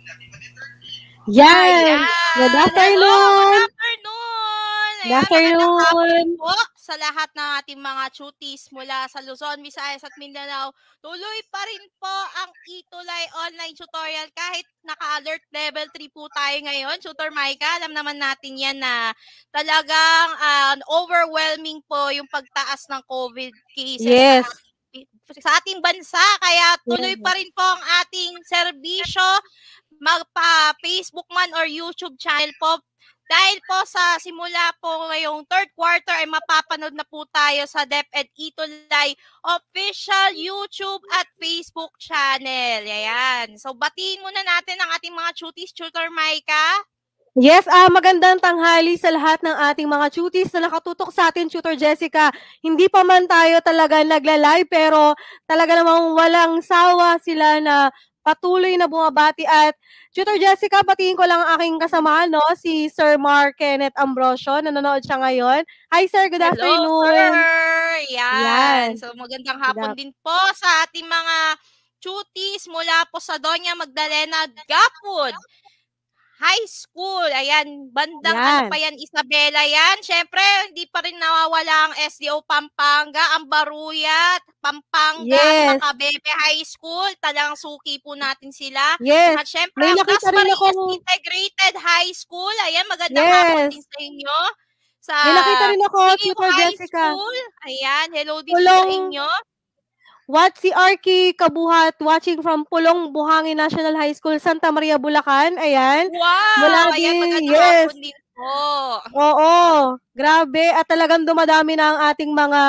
Yan. Good Ayan! Hello, good afternoon! afternoon! Good Ayan, magandang hapon afternoon! po sa lahat ng ating mga chutis mula sa Luzon, Visayas at Mindanao. Tuloy pa rin po ang e-Tulay online tutorial kahit naka-alert level 3 po tayo ngayon. Tutor Maika, alam naman natin yan na talagang overwhelming po yung pagtaas ng COVID cases Yes. sa ating bansa. Kaya tuloy pa Yes. rin po ang ating serbisyo magpa-Facebook man or YouTube channel po. Dahil po sa simula po ngayong third quarter ay mapapanood na po tayo sa DepEd e-Tulay official YouTube at Facebook channel. Ayan. So batiin muna natin ang ating mga chutis, Tutor Maika. Yes, magandang tanghali sa lahat ng ating mga chutis na nakatutok sa atin, Tutor Jessica. Hindi pa man tayo talaga nagla-live pero talaga namang walang sawa sila na patuloy na bumabati. At Tutor Jessica, batiin ko lang ang aking kasama, no? Si Sir Mark Kenneth Ambrosio. Nanonood siya ngayon. Hi, Sir. Good Hello, afternoon. sir! Yan. Yan. So magandang hapon din po sa ating mga chutis mula po sa Doña Magdalena Gapud High School. Ayan, bandang ano pa yan, Isabela yan. Siyempre, hindi pa rin nawawala ang SDO Pampanga, ang Baruyat, Pampanga, Yes. Macabebe High School. Talagang suki po natin sila. Yes. At siyempre, May ang nakita rin Dasmariñas akong Integrated High School. Ayan, magandang hapon din sa inyo. Sa May nakita rin ako, Piliw Tutor High Jessica. School. Ayan, hello din po sa inyo. What si Arky Kabuhat watching from Pulong Buhangin National High School, Santa Maria, Bulacan. Ayan. Wow! Mula Ayan, din, magandang yes. hapon din po. Oo. Grabe. At talagang dumadami na ang ating mga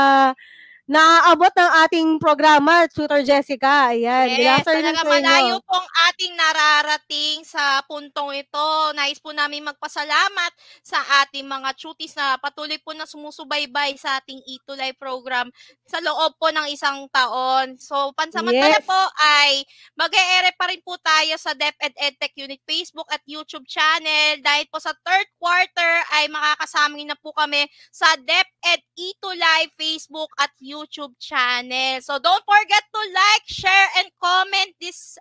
naaabot ng ating programa, Tutor Jessica. Ayan. Good Yes, afternoon talaga sa inyo. malayo pong ating nararating sa puntong ito. Nais po namin magpasalamat sa ating mga chutis na patuloy po na sumusubaybay sa ating e-Tulay program sa loob po ng isang taon. So, pansamantala po ay mag-e-ere pa rin po tayo sa DepEd EdTech Unit Facebook at YouTube channel. Dahil po sa third quarter ay makakasama na po kami sa DepEd e-Tulay Facebook at YouTube channel. So, don't forget to like, share, and comment this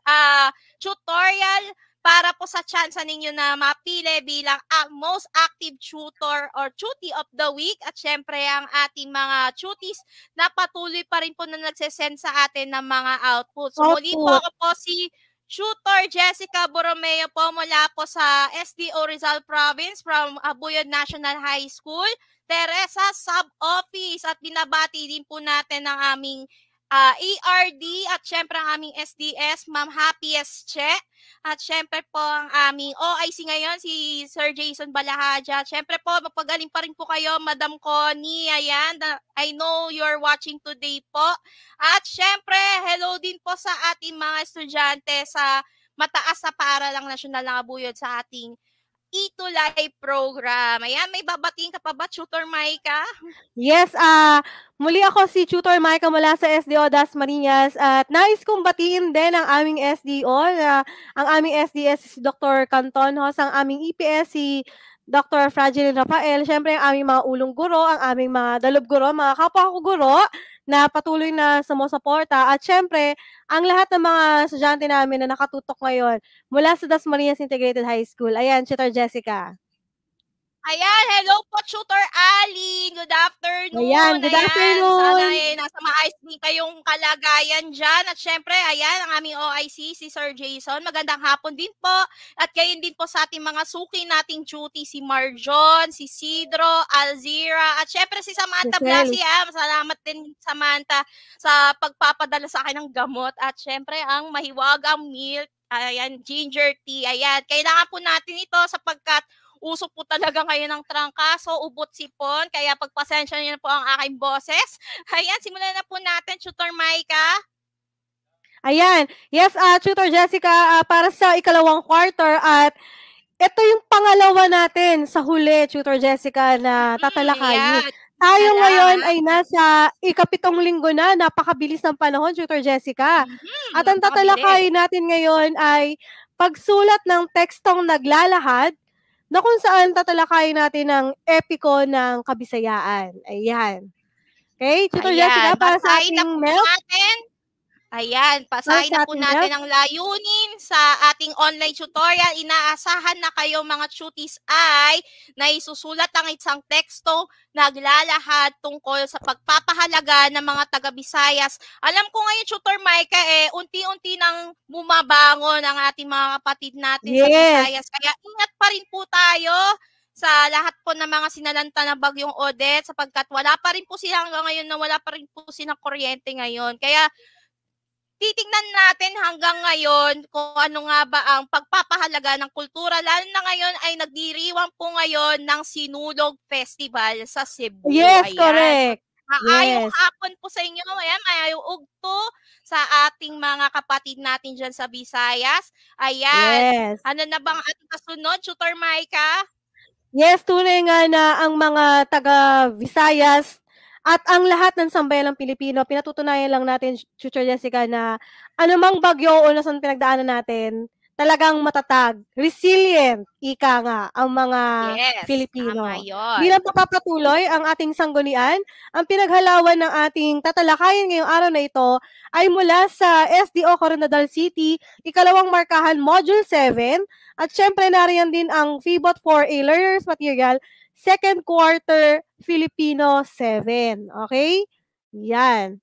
tutorial para po sa chance ninyo na mapili bilang most active tutor or chuti of the week. At syempre, ang ating mga chutis na patuloy pa rin po na nagsesend sa atin ng mga output. So, muli po ako po si Tutor Jessica Borromeo po mula po sa SDO Rizal Province from Abuyod National High School, Teresa Sub-Office, at binabati din po natin ang aming ERD at syempre ang aming SDS, Ma'am Happy Esche. At syempre po ang aming OIC ngayon, si Sir Jason Balahaja. Syempre po, magpagaling pa rin po kayo, Madam Connie. Ayan, I know you're watching today po. At syempre, hello din po sa ating mga estudyante sa mataas na paaralang nasyonal ng Abuyod sa ating e-Tulay program. Ayan, may babatiin ka pa ba, Tutor Maika? Yes, muli ako si Tutor Maika mula sa SDO Dasmariñas at nais kong batiin din ang aming SDO, ang aming SDS si Dr. Cantonhos, ang aming EPS si Dr. Fragile Rafael, syempre ang aming mga ulong guro, ang aming mga dalub guro, mga kapwa ko guro na patuloy na sumusuporta at syempre ang lahat ng mga estudyante namin na nakatutok ngayon mula sa Dasmariñas Integrated High School. Ayan, Tutor Jessica. Ayan, hello po, Tutor Ali. Good afternoon. Ayan, good afternoon. Sana nasa maayos din kayong kalagayan dyan. At syempre, ayan, ang aming OIC, si Sir Jason. Magandang hapon din po. At gayon din po sa ating mga suki nating duty, si Marjon, si Sidro, Alzira, at syempre si Samantha Blasi. Salamat din, Samantha, sa pagpapadala sa akin ng gamot. At syempre, ang mahiwagang milk, ayan, ginger tea. Ayan, kailangan po natin ito sapagkat uso po talaga ngayon ng trangkaso, ubot sipon, kaya pagpasensya niyo na po ang aking boses. Ayan, simulan na po natin, Tutor Maika. Ayan, yes, Tutor Jessica, para sa ikalawang quarter at ito yung pangalawa natin sa huli, Tutor Jessica, na tatalakayin. Tayo ngayon ay nasa ikapitong linggo na, napakabilis ng panahon, Tutor Jessica. At ang tatalakayin natin ngayon ay pagsulat ng tekstong naglalahad na kung saan tatalakayin natin ang epiko ng Kabisayaan. Ayan. Okay, Tutor Jessica, para sa ating natin. Ayan, Para basahin sa na po ating natin guest. ang layunin sa ating online tutorial. Inaasahan na kayo mga tuties ay naisusulat ang isang teksto naglalahad tungkol sa pagpapahalaga ng mga taga-Visayas. Alam ko ngayon, Tutor Micah, unti-unti nang bumabangon ang ating mga kapatid natin sa Yes. Visayas. Kaya ingat pa rin po tayo sa lahat po ng mga sinalanta na bagyong Odette sapagkat wala pa rin po sila hanggang ngayon na wala pa rin po silang kuryente ngayon. Kaya titignan natin hanggang ngayon kung ano nga ba ang pagpapahalaga ng kultura. Lalo na ngayon ay nagdiriwang po ngayon ng Sinulog Festival sa Cebu. Yes, Ayan. correct. Maayong Yes. hapon po sa inyo. Ayan, maayong ugto sa ating mga kapatid natin dyan sa Visayas. Ayan. Yes. Ano na bang ating kasunod, Tutor Micah? Yes, tunay nga na ang mga taga-Visayas at ang lahat ng sambayanang Pilipino, pinatutunayan lang natin, Teacher Jessica, na anumang bagyo o nasaan pinagdaanan natin, talagang matatag, resilient, ika nga, ang mga Yes, Filipino. tama yun. Bilang papapatuloy ang ating sanggunian, ang pinaghalawan ng ating tatalakayin ngayong araw na ito ay mula sa SDO Coronadal City, ikalawang markahan Module 7, at syempre nariyan din ang FIBOT 4A Learners Material, second quarter Filipino 7. Okay? Yan.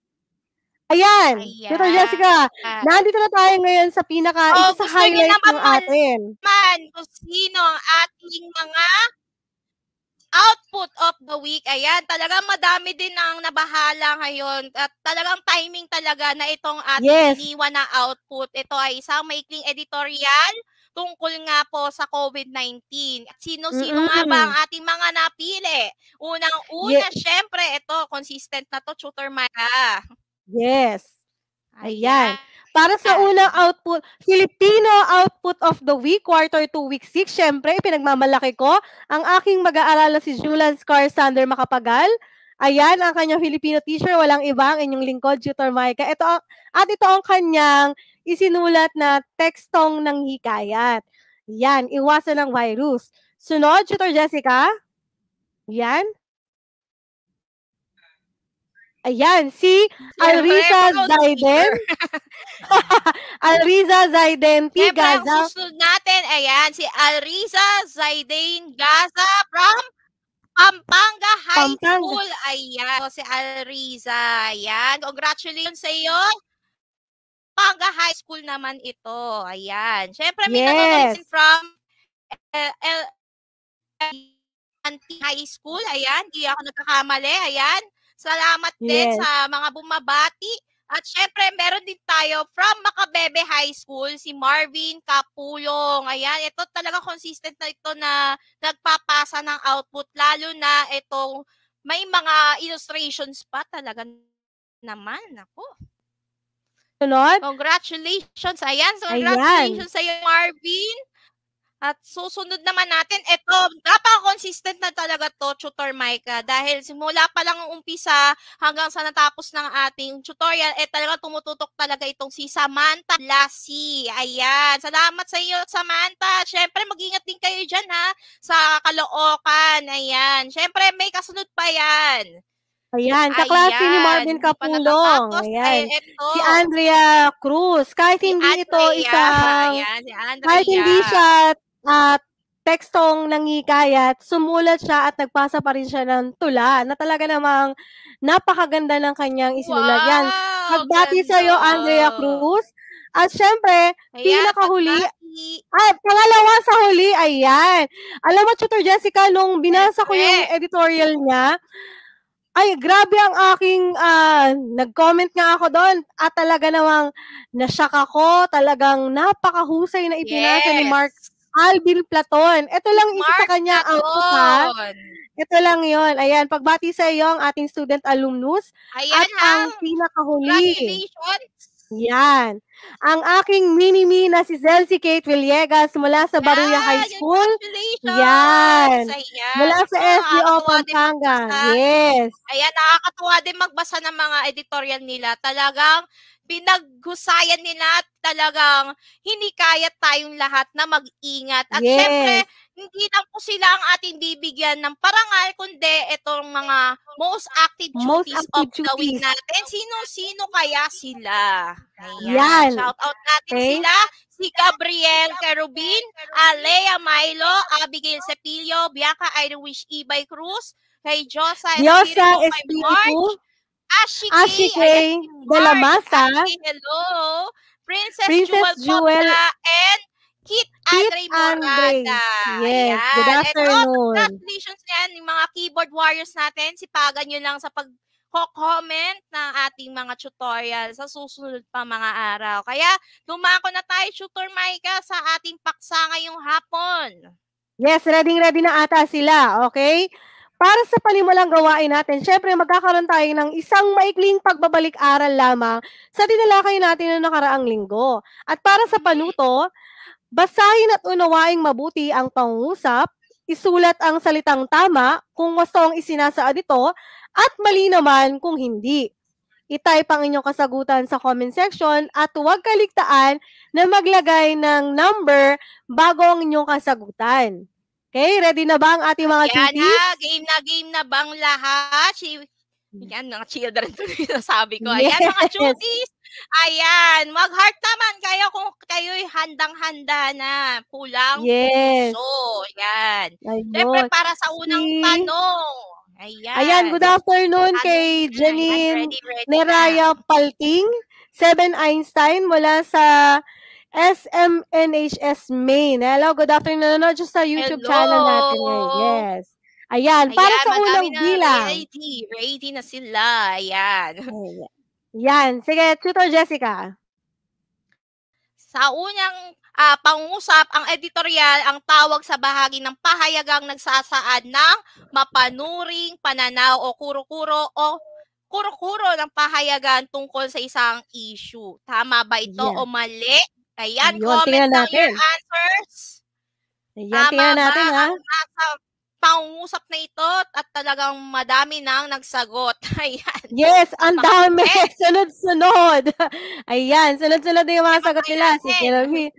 Ayan, Tutor Jessica, Ayan. nandito na tayo ngayon sa isa sa Gusto nyo highlight naman ng atin. kung sino ang ating mga output of the week. Ayan, talagang madami din ang nabahala ngayon. At talagang timing talaga na itong ating iniwan na output. Ito ay isang maikling editorial tungkol nga po sa COVID-19. At sino-sino nga ba ang ating mga napili? Unang-una, syempre, ito, consistent na to, Tutor Mara. Yes. Ayan. Para sa unang output, Filipino Output of the Week, Quarter 2, Week 6, syempre, pinagmamalaki ko ang aking mag-aaral na si Julan Scar Sander Makapagal. Ayan, ang kanyang Filipino teacher, walang iba, ang inyong lingkod, Tutor Micah. Ito ang kanyang isinulat na tekstong ng hikayat. Yan, iwasan ng virus. Sunod, Tutor Jessica. Yan. Ayan, si Alriza Zaiden. Alriza Zaiden P. Siyempre, ang Gaza. susunod natin, ayan, si Alriza Zaiden Gaza from Pampanga High School. Ayan, so, si Alriza. Ayan, congratulations sa iyo. Pampanga High School naman ito. Ayan. Siyempre, may nanonood din from High School. Ayan, di ako nagkakamali. Ayan. Salamat din sa mga bumabati. At syempre, meron din tayo from Macabebe High School, si Marvin Capulong. Ayan, ito talaga consistent na ito na nagpapasa ng output. Lalo na itong may mga illustrations pa talaga naman. Ako. Congratulations. Ayan, congratulations sa iyo, Marvin. At susunod naman natin, ito, napaka-consistent na talaga to, Tutor Micah. Dahil simula pa lang ang umpisa hanggang sa natapos ng ating tutorial, talaga tumututok talaga itong si Samantha Lassie. Ayan. Salamat sa iyo, Samantha. Siyempre, mag-ingat din kayo dyan, ha, sa Caloocan. Ayan. Siyempre, may kasunod pa yan. Ayan, kaklase ni Marvin Capulong. Ayan. Si Andrea Cruz. Kahit hindi ito isang, kahit hindi siya tekstong nangikayat, sumulat siya at nagpasa pa rin siya ng tula na talaga namang napakaganda ng kanyang isinulat. Yan. Pagbati sa iyo, Andrea Cruz. At syempre, pinakahuli, pangalawa sa huli, ayan. Alam mo, Tutor Jessica, nung binasa ko yung editorial niya, ay, grabe ang aking, nag-comment nga ako doon at talaga namang na-shock ako. Talagang napakahusay na ipinasa ni Mark Alvin Platon. Ito lang isa sa kanyang output, ha. Ito lang yon. Ayan, pagbati sa iyo ang ating student alumnus. Ayan, at ang pinakahuli. Congratulations. Yan. Ang aking mini-me na si Zelsie Kate Villegas mula sa Baruya High School. Yan. Mula sa SDO Pampanga. Yes. Ayan, nakakatuwa din magbasa ng mga editorial nila. Talagang pinaghusayan nila at talagang hinikayat tayong lahat na mag-ingat. At syempre, hindi lang po sila ang ating bibigyan ng parangal, kundi itong mga most active Most cuties of active the week cuties. natin. Sino-sino kaya sila? Ayan. Yan. Shout out natin Okay. sila. Si Gabriel Kerubin, Alea Milo, Abigail Cepillo, Bianca Irish Ibay Cruz, kay Josa Diosa Espiritu, kay March, Espiritu, Ashike, Ashike ayan si de la March, Maza, Ashike, hello, Princess Princess Jewel Jewel, Popla, and Kit Andre Andre. Morada. Yes, good Ayan. Ito, afternoon. congratulations yan, yung mga keyboard warriors natin. Sipagan nyo lang sa pag-comment ng ating mga tutorial sa susunod pa mga araw. Kaya, dumako na tayo, Tutor Micah, sa ating paksa ngayong hapon. Yes, ready na ata sila, okay? Para sa panimulang gawain natin, syempre magkakaroon tayo ng isang maikling pagbabalik-aral lamang sa tinalakay natin noong nakaraang linggo. At para sa panuto, basahin at unawaing mabuti ang pangungusap, isulat ang salitang tama kung gusto ang isinasaad ito, at mali naman kung hindi. I-type ang inyong kasagutan sa comment section at huwag kaligtaan na maglagay ng number bago ang inyong kasagutan. Okay, ready na ba ang ating mga Yan cuties? na, game na bang lahat? Yan, mga children tuloy na sabi ko. Ayan, mga Yes. cuties. Ayan, mag-heart naman kayo kung kayo'y handang-handa na. Pulang Yes. puso. Yan. Ayun. Siyempre, para sa unang Si- tanong. Ayan. Ayan, good afternoon kay Ayan, Janine ready Neraya Palting, 7 Einstein mula sa SMNHS Main. Hello, good afternoon. Nanonood siya sa YouTube channel natin ngayon. Yes. Ayan, para sa unang madami na bilang. ready na sila. Ayan. Yan. Sige, Tutor Jessica. Sa unang pangusap, ang editorial ang tawag sa bahagi ng pahayagang nagsasaad ng mapanuring pananaw o kuro-kuro ng pahayagan tungkol sa isang issue. Tama ba ito o mali? Ayan, comment down your answers. Ayan, tingnan natin ha. Ang nasa pangungusap na ito at talagang madami nang nagsagot. Ayan. Yes, ang dami. Sunod-sunod. Ayan, sunod-sunod na yung mga sagot nila. Si Kerubin.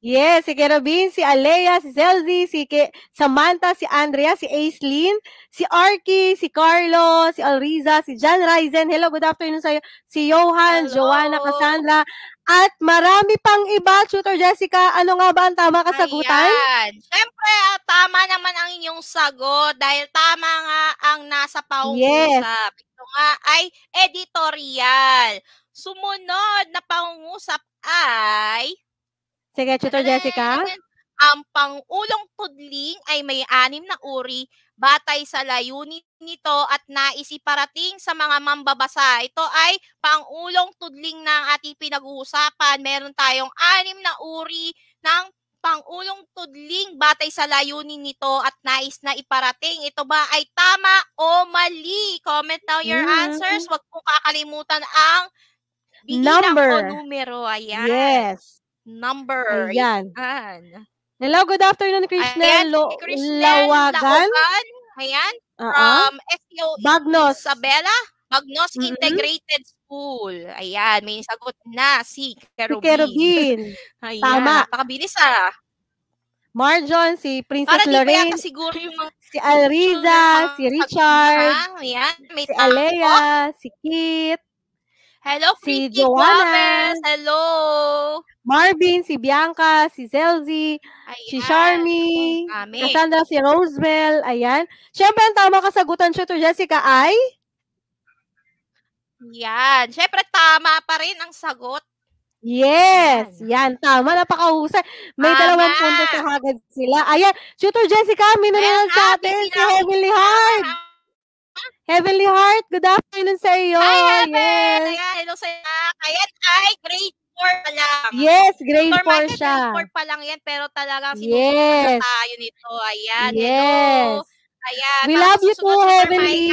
Yes, si Kerubin, si Alea, si Zelzy, si Samantha, si Andrea, si Aislinn, si Arky, si Carlo, si Alriza, si John Ryzen. Hello, good afternoon sa'yo. Si Johan, Joanna, Cassandra, at marami pang iba, Tutor Jessica. Ano nga ba ang tama kasagutan? Ayan. Siyempre, tama naman ang inyong sagot dahil tama nga ang nasa pangungusap. Yes. Ito nga ay editorial. Sumunod na pangungusap ay... Sige, Tutor Jessica. Ang pangulong tudling ay may 6 na uri batay sa layunin nito at nais iparating sa mga mambabasa. Ito ay pangulong tudling na ating pinag-uusapan. Meron tayong 6 na uri ng pangulong tudling batay sa layunin nito at nais na iparating. Ito ba ay tama o mali? Comment down your answers. Huwag pong kakalimutan ang bilang o numero. Ayan. Yes. Number. Ayan. Ayan. Hello, good afternoon, Krishna Lawagan. Ayan, from STO Bagnos. Isabela, Bagnos Integrated School. Ayan, may sagot na si Kerubin. Ayan, tama. Napakabilis Marjon, si Princess Lorraine, siguro yung mga si Alriza, si Richard, ayan, may si Alea, si Kit, hello, si Pretty Joanna, Guaves. Hello. Marvin, si Bianca, si Zelzy, si Charmy, Cassandra, si Rosebell, ayan. Siyempre, ang tama kasagutan, Tutor Jessica, ay? Yan. Siyempre, tama pa rin ang sagot. Yes, yan, tama, napakahusay. May 2 puntos na agad sila. Ayan, Tutor Jessica, may nanonood sa atin, si Heavenly Heart. Heavenly Heart, good afternoon sa iyo. Hi, Heaven! Ayan, hello sa iyo. Ayan, ay, grade 4 pa lang. Yes, grade 4 siya. Grade 4 pa lang yan, pero talagang sinusunod na tayo nito. Ayan, hello. Ayan, we love you too, Heavenly.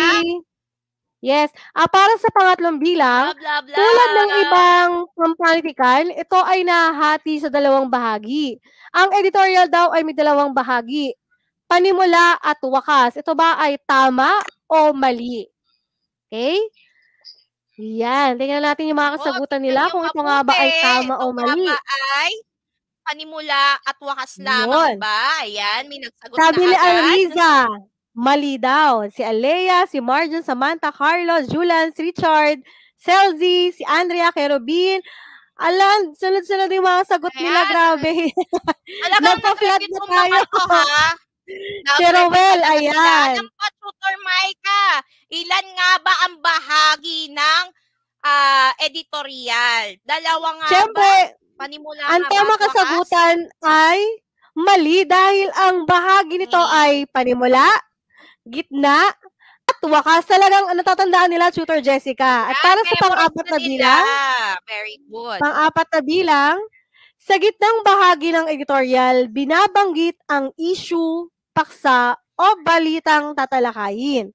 Yes. Para sa pangatlong bilang, tulad ng ibang pampanitikan, ito ay nahati sa 2 bahagi. Ang editorial daw ay may 2 bahagi. Panimula at wakas. Ito ba ay tama o mali? Okay? Yan. Tingnan natin yung mga kasagutan nila kung ito nga ba ay tama o mali. Ito nga ba ay panimula at wakas lamang Yun. ba? Ayan, may nagsagot Sabi na ni agad. Alriza, mali daw. Si Alea, si Marjon, Samantha, Carlos, Julian, Richard, Selzy, si Andrea, Kerubin. Alam, sunod-sunod yung mga sagot nila, Ayan. grabe. Talagang Nagpa-flat nag-repeat na yung tayo. mga to, ha? Si Nag-repeat Roel, talaga sila. ayan. Alam pa, Tutor Maika, ilan nga ba ang bahagi ng editorial? Dalawa nga Siyempre, ba? Panimula ang nga ba tamang at wakas? kasagutan ay mali dahil ang bahagi nito ay panimula, gitna, at wakas. Talagang natatandaan nila, Tutor Jessica. At Yan, para sa memorize pang-apat na na nila. bilang, Very good. pang-apat na bilang, sa gitnang bahagi ng editorial, binabanggit ang issue, paksa, o balitang tatalakayin.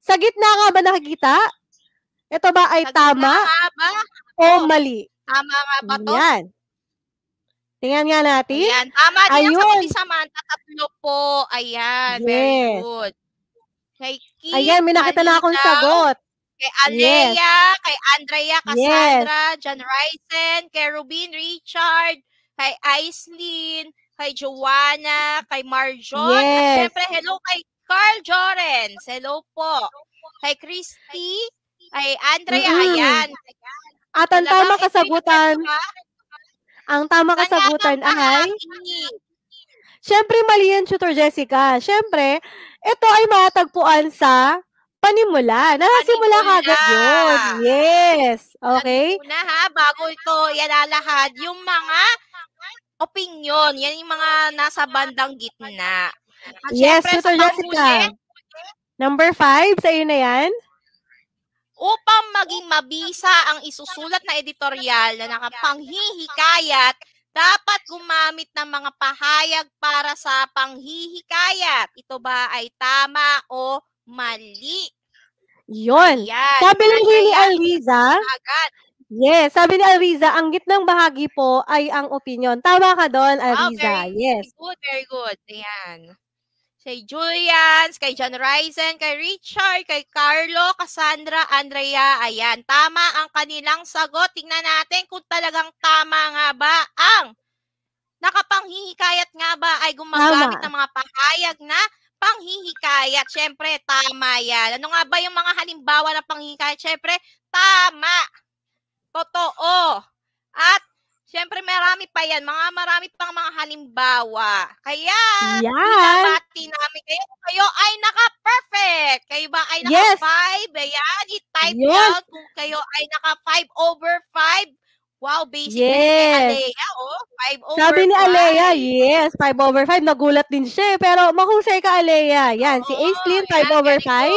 Sa gitna nga ba nakikita? Ito ba ay Sa gitna tama nga ba? o mali? Tama nga ba to? Yan. Tingnan nga natin. Ayan, tama din ang Ayun. sagot ni Samantha, 3 po. Ayan, very Yes. good. Kay Keith, Ayan, may nakita na akong mali daw. sagot. Kay Yes. Alea, kay Andrea, Cassandra, John Ryzen, kay Rubin, Richard, kay Aislinn, kay Joanna, kay Marjon, at Yes. syempre, hello kay Carl Jorens. Hello po. Kay Christy, kay Andrea, ayan. At ang Talagang tamang kasagutan, ito, ha? ang tamang Saan nga kasagutan bang ay, bahagi? syempre mali yan, Tutor Jessica. Syempre, ito ay matagpuan sa panimula. Nakasimula Panimula. kagad yun. Yes. Okay? Una ha, bago ito ilalahad, yung mga opinion, yan yung mga nasa bandang gitna. At Yes, syempre, Tutor sa Jessica. panghuli, Number 5, sa iyo na yan. upang maging mabisa ang isusulat na editorial na nakapanghihikayat, dapat gumamit ng mga pahayag para sa panghihikayat. Ito ba ay tama o mali? Yun. Ayan. Sabi lang ni Ayan, Alriza, agad. yes, sabi ni Alriza, ang gitnang bahagi po ay ang opinion. Tama ka doon, Wow, Alriza. very Yes. good, very good. Ayan. Kay Julian, kay John Ryzen, kay Richard, kay Carlo, Cassandra, Andrea. Ayan, tama ang kanilang sagot. Tingnan natin kung talagang tama nga ba ang nakapanghihikayat nga ba ay gumagamit ng mga pahayag na panghihikayat. Siyempre, tama yan. Ano nga ba yung mga halimbawa ng panghihikayat? Siyempre, tama. Totoo. At siyempre, marami pa yan. Marami pang mga halimbawa. Kaya, binabati namin kayo. Kayo ay naka-perfect. Kayo ba ay naka-5? Ayan, i-type down kung kayo ay naka-5 over 5. Wow, basically kay Alea, 5 over 5. Sabi ni Alea, yes, 5 over 5. Nagulat din siya, pero mahusay ka, Alea. Yan, si Aislinn, 5 over 5.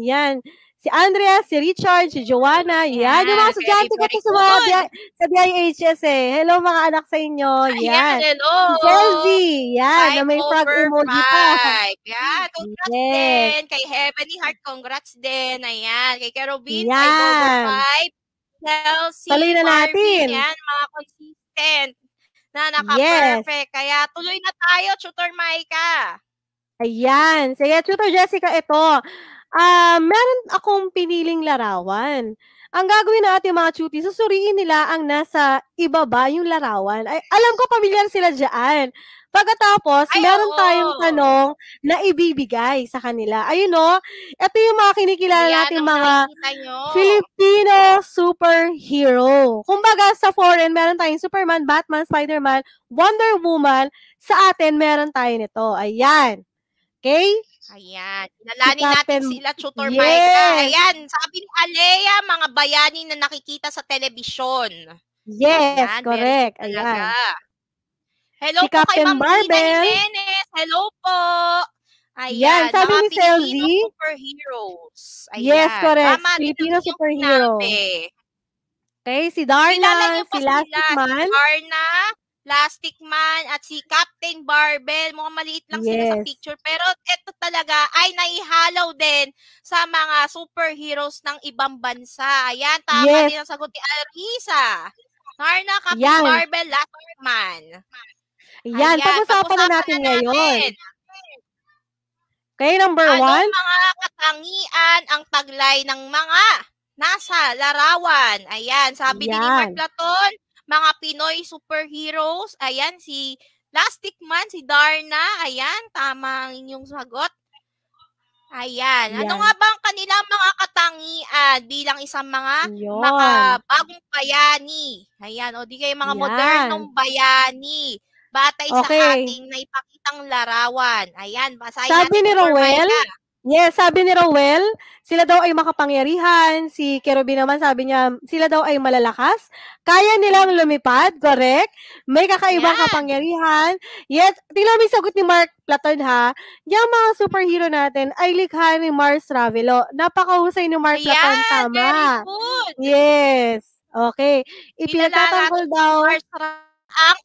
Yan. Si Andrea, si Richard, si Joanna, yan. Yung mga estudyante ko sa mga sa DIHS eh. Hello mga anak sa inyo. Yan. Hello. Si Selzy, yan. Na may frog emoji pa. Yan. Congrats din. Kay Heavenly Heart, congrats din. Ayan. Kay Kerubin, 5 over 5. Chelsea, tuloy na natin. Yan, mga consistent na naka-perfect. Kaya tuloy na tayo, Tutor Maika. Ayan. Sige, Tutor Jessica, ito. Meron akong piniling larawan. Ang gagawin ng ating mga tuti, susuriin nila ang nasa ibaba yung larawan. Ay, alam ko pamilyar sila dyan. Pagkatapos, meron tayong tanong na ibibigay sa kanila. Ayun o, ito yung mga kinikilala natin mga Filipino superhero. Kumbaga sa foreign, meron tayong Superman, Batman, Spider-Man, Wonder Woman. Sa atin, meron tayo nito. Ayan. Okay? Ayan. Kinalanin natin sila, Tutor Maika. Ayan. Sabi ni Alea, mga bayani na nakikita sa telebisyon. Yes, ayan, correct. Ayan. Hello po kay Ma'am Ina Jimenez. Hello po. Ayan. Sabi ni Selzy, Filipino superheroes. Ayan. Yes, correct. Tama Filipino superhero. Okay, si Darna, si Lastic Man. Darna, Plastic Man, at si Captain Barbell. Mukhang maliit lang sila sa picture. Pero ito talaga ay naihalaw din sa mga superheroes ng ibang bansa. Ayan, tama din ang sagot ni Arisa. Darna, Captain Barbell, Plastic Man. Ayan, pag-usapan na natin ngayon. Okay, number 1. Anong mga katangian ang taglay ng mga nasa larawan? Ayan, sabi ni Mark Platon, mga Pinoy superheroes. Ayan, si Plastic Man, si Darna. Ayan, tama ang inyong sagot. Ayan. Ano nga Yan. ba ang kanilang mga katangian bilang isang mga Yun. makabagong bayani? Ayan, o di kayo mga Yan. modernong bayani. Batay sa Okay. ating naipakitang larawan. Ayan, basahin Sabi natin, ni Tutor Rowel, Maika. yes, sabi ni Rowel, sila daw ay makapangyarihan. Si Kerubin naman sabi niya, sila daw ay malalakas. Kaya nilang lumipad, correct? May kakaibang Yan. kapangyarihan. Yes, tingnan mo yung sagot ni Mark Platon ha. Yung mga superhero natin ay likha ni Mars Ravelo. Napakahusay ni Mark Platon, Ayan, tama. very good. Yes. Okay. Kilala Ipinagtatanggol natin si daw. Mars ang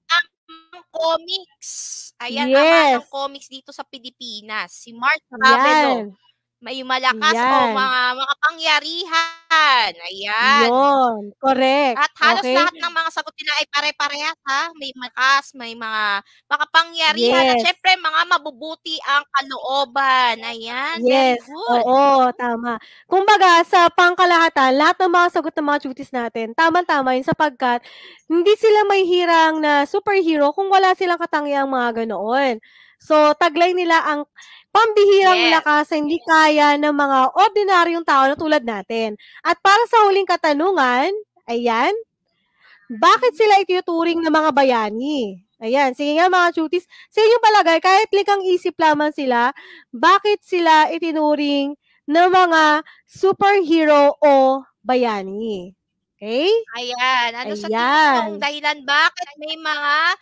comics. Ayan, ama Yes. ng comics dito sa Pilipinas. Si Mars Ravelo. Yan. May malakas o Yan. mga makapangyarihan. Ayan. Yun. Correct. At halos Okay. lahat ng mga sagot nila ay pare-parehas ha. May malakas, may mga makapangyarihan at Yes. syempre mga mabubuti ang kalooban. Ayan, very Yes. good. Oo, tama. Kumbaga, sa pangkalahatan, lahat ng mga sagot ng mga cuties natin, tamang-tama yun sapagkat hindi sila may hirang na superhero kung wala silang katangiang mga ganoon. So, taglay nila ang pambihirang Yes. lakas na hindi kaya ng mga ordinaryong tao na tulad natin. At para sa huling katanungan, ayan, bakit sila itinuturing na mga bayani? Ayan, sige nga mga cuties, sa inyong palagay, kahit likang isip lamang sila, bakit sila itinuring na mga superhero o bayani? Okay? Ayan. Ano sa tingin Ayan. niyong dahilan bakit may mga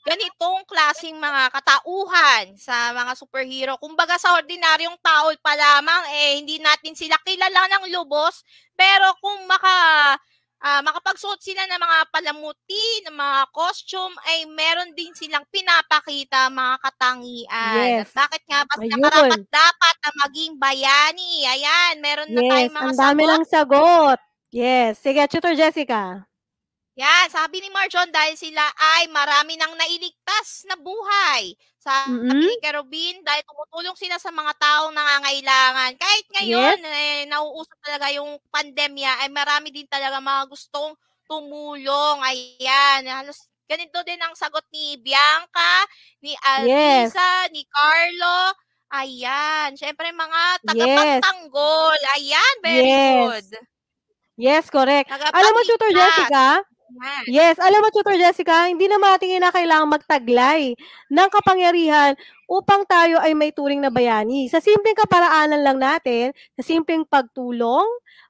ganitong klaseng mga katauhan sa mga superhero? Kumbaga sa ordinaryong tao pa lamang, hindi natin sila kilala ng lubos. Pero kung makapagsuot sila ng mga palamuti, ng mga costume, ay meron din silang pinapakita mga katangian. Yes. At bakit nga ba sila Ayun. karapat-dapat na maging bayani? Ayan, meron na Yes, tayong mga ang dami sagot. ng sagot. Yes. Sige, Tutor Jessica. Yan, sabi ni Marjon, dahil sila ay marami nang nailigtas na buhay. Sabi ni Kerubin, dahil tumutulong sila sa mga taong nangangailangan. Kahit ngayon, nauusap talaga yung pandemya, ay marami din talaga mga gustong tumulong. Ayan, halos ganito din ang sagot ni Bianca, ni Alisa, ni Carlo. Ayan, syempre mga tagapagtanggol. Ayan, very good. Yes, correct. Alam mo, Tutor Jessica, alam mo, Tutor Jessica, hindi naman natin kailangang magtaglay ng kapangyarihan upang tayo ay may turing na bayani. Sa simpleng kaparaanan lang natin, sa simpleng pagtulong,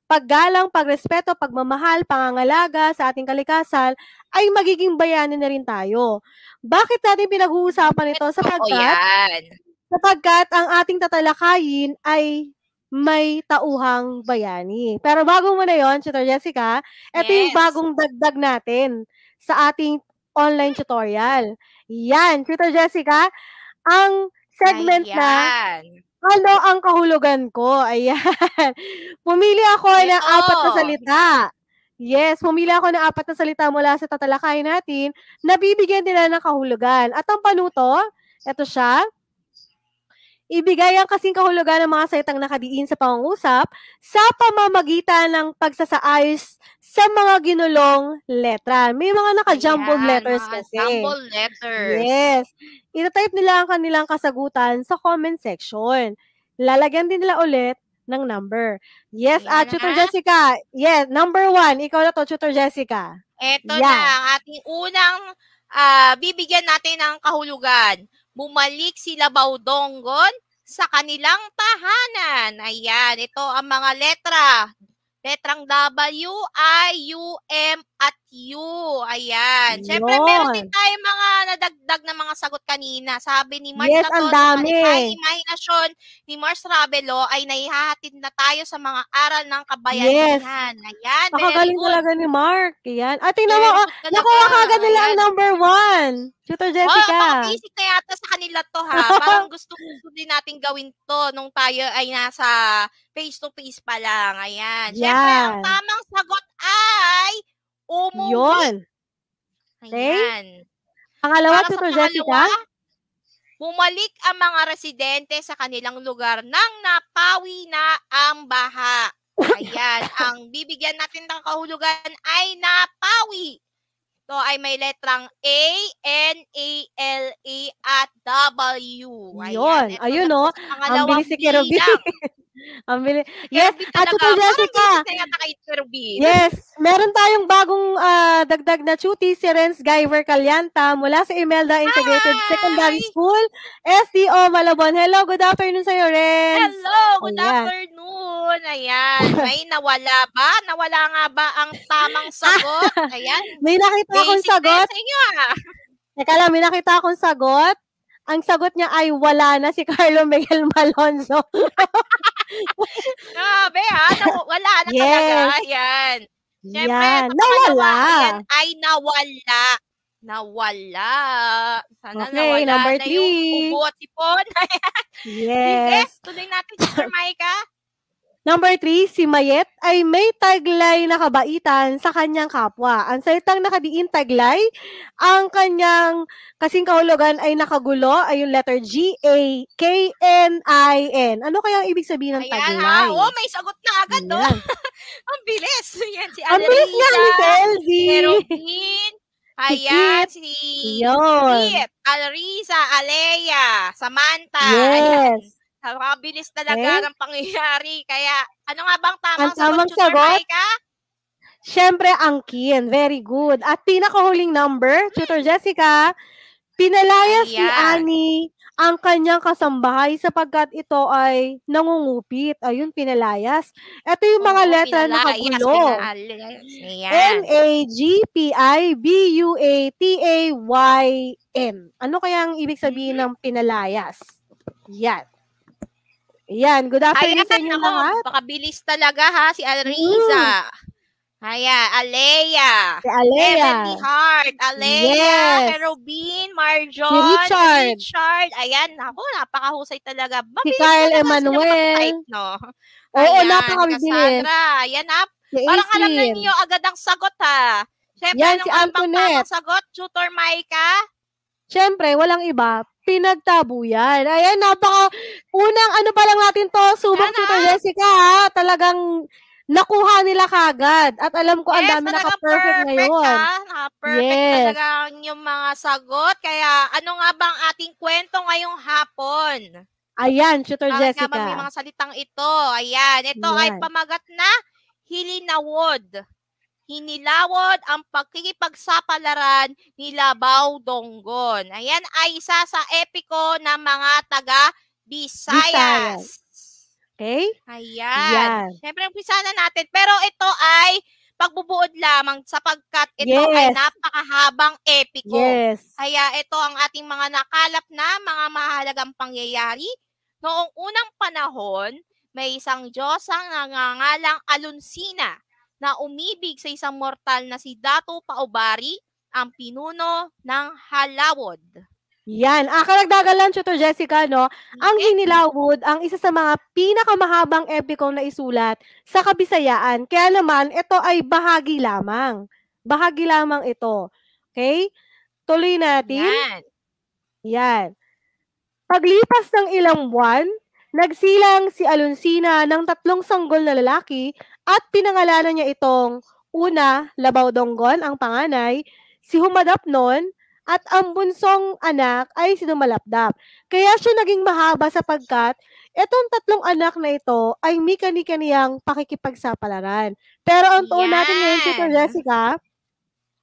paggalang, pagrespeto, pagmamahal, pangangalaga sa ating kalikasan, ay magiging bayani na rin tayo. Bakit natin pinag-uusapan ito? Sapagkat ang ating tatalakayin ay may tauhang bayani. Pero bago mo na yon, Tutor Jessica, ito yung bagong dagdag natin sa ating online tutorial. Yan, Tutor Jessica, ang segment na ano ang kahulugan ko? Ayan. Pumili ako ng 4 na salita. Yes, pumili ako ng 4 na salita mula sa tatalakayin natin na bibigyan nila ng kahulugan. At ang panuto, ito siya. Ibigay ang kasing kahulugan ng mga salitang nakadiin sa pangungusap sa pamamagitan ng pagsasaayos sa mga ginulong letra. May mga naka-jumbled letters kasi. Jumbled letters. Yes. Itatype nila ang kanilang kasagutan sa comment section. Lalagyan din nila ulit ng number. Yes, Tutor Jessica. Yes, number 1. Ikaw na to, Tutor Jessica. Ito na ang ating unang bibigyan natin ng kahulugan. Bumalik sila Baudonggon sa kanilang tahanan. Ayan, ito ang mga letra. Letrang W, I, U, M, at U. Ayan. Siyempre, meron din tayo mga nadagdag na mga sagot kanina. Sabi ni Mark ang dami. Sa imahinasyon ni Mars Ravelo ay naihahatid na tayo sa mga aral ng kabayanihan. Ayan, Nakagaling talaga ni Mark. Ayan. At tingnan mo, nakuha kagad nila ang number 1. Tutor Jessica. Basic na yata sa kanila to ha. Parang gusto din natin gawin to nung tayo ay nasa face-to-face pa lang. Ayan. Siyempre, ang tamang sagot ay umuwi. Yun. Ayan. Pangalawa, Tutor Jessica. Bumalik ang mga residente sa kanilang lugar nang napawi na ang baha. Ayan. Ang bibigyan natin ng kahulugan ay napawi. ito ay may letrang A, N, A, L, A, at W. Yun. Ito Ayun, na po no? sa Ang pangalawang bilis ni Kerubin. bilang. Ang bilis. Si Yes. Kerubin At talaga. Tutor Parang Jessica. bilis na yata kay Kerubin. Yes. Meron tayong bagong dagdag na chuti, si Renz Guyver Calyanta mula sa Imelda Integrated Secondary Hi! School, SDO Malabon. Hello, good afternoon sa'yo, Renz. Hello, good Ayan. afternoon. Ayan, may nawala ba? Nawala nga ba ang tamang sagot? Ayan, May nakita akong basic na yan sagot. sa inyo Teka lang, may nakita akong sagot. Ang sagot niya ay wala na si Carlo Miguel Malonzo. Grabe wala na Yes. talaga. Ayan. Siyempre, Yan. pangalawa, Nawala. ayan ay nawala. Nawala. Sana Okay, nawala number na yung 3. ubo at sipon. Sige, Yes. tuloy natin, Sister Maika. Number 3, si Mayet ay may taglay na kabaitan sa kanyang kapwa. Ang salitang nakadiin taglay, ang kanyang kasing kahulugan ay nakagulo, ay yung letter G-A-K-N-I-N. Ano kaya ang ibig sabihin ng Ayan taglay? Oh, may sagot na agad Ayan. Ang bilis. Yan, si Ang bilis nga ni Alriza, Selzy. Kerubin, ayan, si Yun. Kit, Alriza, Alea, Samantha. Ayan. Yes. Napakabilis talaga Okay. ng pangyayari. Kaya, ano nga bang tamang Ang tamang sagot, Tutor sagot? Maika? Siyempre, angkin. Very good. At pinakahuling number, Tutor Jessica, pinalaya si Ayan. Annie ang kanyang kasambahay sapagkat ito ay nangungupit. Ayun, pinalayas. Ito yung mga Oo, letra na pinalayas, nakagulo. pinalayas. Ayan. N-A-G-P-I-B-U-A-T-A-Y-N. Ano kaya ang ibig sabihin ng pinalayas? Yan. Ayan. Good afternoon sa inyo lahat. Napakabilis talaga si Alriza. Ayan, Alea. Si Alea. Heavenly Heart. Alea. Yes. Kerubin. Marjon. Si Richard. Richard. Ayan, napakahusay talaga. Si Mabilis Kyle talaga sila Emmanuel. mag-type, no? Oo, Ayan, napakabilis. Cassandra. Ayan, Si parang alam na Aislinn. niyo agad ang sagot, Siyempre, Yan, ano si nga bang Antoinette. tamang sagot, Tutor Maika? Siyempre, walang iba, pinagtabo yan. Ayan, unang ano pa lang natin to, subok Sana. Tutor Jessica, ha? Talagang nakuha nila kagad. At alam ko, ang dami talagang naka-perfect ngayon. Perfect Yes. talaga ang inyong mga sagot. Kaya, ano nga bang ating kwento ngayong hapon? Ayan, Tutor Bakit Jessica. nga ba may mga salitang ito? Ayan, ito ay Yan. pamagat na hilinawod. Hinilawod ang pagkikipagsapalaran ni Labaw Donggon. Ayan ay isa sa epiko ng mga taga Visayas. Okay? Ayan. Yan. Siyempre, umpisa na natin. Pero ito ay pagbubuod lamang sapagkat ito ay Yes. napakahabang epiko. Yes. Kaya ito ang ating mga nakalap na mga mahalagang pangyayari. Noong unang panahon, may isang Diyosang nangangalang Alunsina na umibig sa isang mortal na si Dato Paubari, ang pinuno ng Halawod. Yan. Karagdagan lang, Tutor Jessica, no? Ang Hinilawod, ang isa sa mga pinakamahabang epikong na isulat sa Kabisayaan. Kaya naman, ito ay bahagi lamang. Bahagi lamang ito. Okay? Tuloy natin. Yan. Paglipas ng ilang buwan, nagsilang si Alunsina ng 3 sanggol na lalaki at pinangalanan niya itong una, Labaw Donggon, ang panganay, si Humadapnon, at ang bunsong anak ay si Dumalapdap. Kaya siya naging mahaba sapagkat itong 3 anak na ito ay may kani-kaniyang pakikipagsapalaran. Pero ang tuon natin ngayon, Tutor Jessica,